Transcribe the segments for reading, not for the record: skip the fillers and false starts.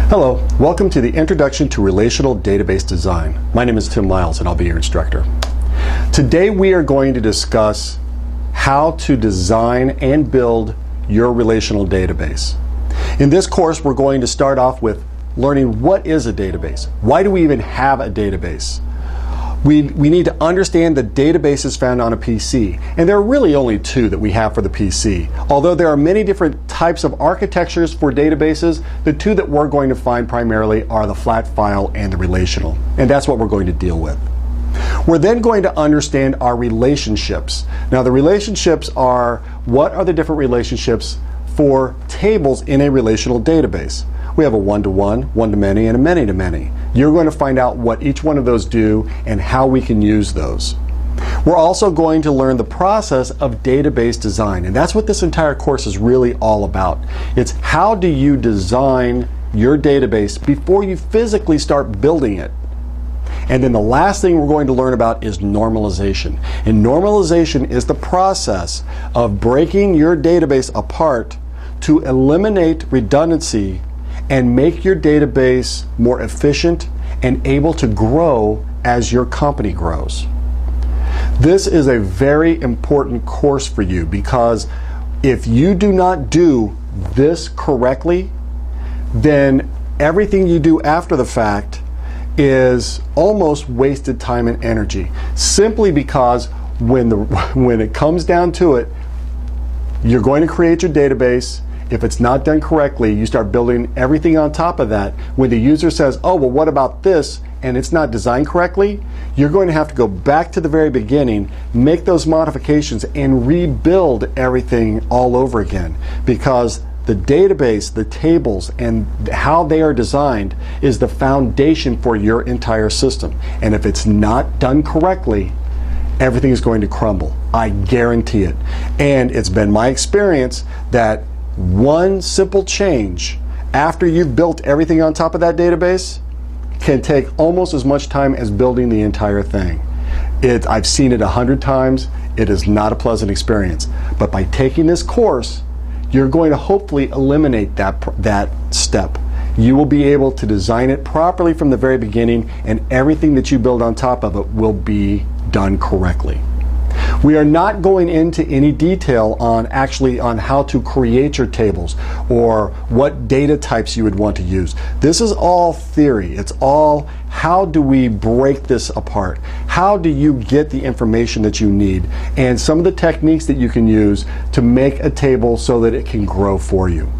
Hello, welcome to the Introduction to Relational Database Design. My name is Tim Miles and I'll be your instructor. Today we are going to discuss how to design and build your relational database. In this course we're going to start off with learning what is a database. Why do we even have a database? We need to understand the databases found on a PC, and there are really only two that we have for the PC. Although there are many different types of architectures for databases, the two that we're going to find primarily are the flat file and the relational, and that's what we're going to deal with. We're then going to understand our relationships. Now the relationships are, what are the different relationships for tables in a relational database? We have a one-to-one, one-to-many, and a many-to-many. You're going to find out what each one of those do and how we can use those. We're also going to learn the process of database design, and that's what this entire course is really all about. It's how do you design your database before you physically start building it. And then the last thing we're going to learn about is normalization. And normalization is the process of breaking your database apart to eliminate redundancy and make your database more efficient and able to grow as your company grows. This is a very important course for you because if you do not do this correctly, then everything you do after the fact is almost wasted time and energy, simply because when it comes down to it, you're going to create your database. If it's not done correctly, you start building everything on top of that. When the user says, oh, well, what about this? And it's not designed correctly, you're going to have to go back to the very beginning, make those modifications, and rebuild everything all over again. Because the database, the tables, and how they are designed is the foundation for your entire system. And if it's not done correctly, everything is going to crumble. I guarantee it. And it's been my experience that one simple change after you've built everything on top of that database can take almost as much time as building the entire thing. I've seen it 100 times. It is not a pleasant experience. But by taking this course, you're going to hopefully eliminate that step. You will be able to design it properly from the very beginning, and everything that you build on top of it will be done correctly. We are not going into any detail on how to create your tables or what data types you would want to use. This is all theory. It's all how do we break this apart? How do you get the information that you need? And some of the techniques that you can use to make a table so that it can grow for you.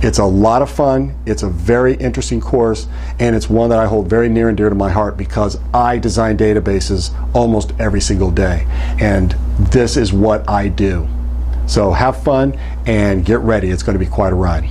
It's a lot of fun, it's a very interesting course, and it's one that I hold very near and dear to my heart because I design databases almost every single day, and this is what I do. So have fun and get ready, it's going to be quite a ride.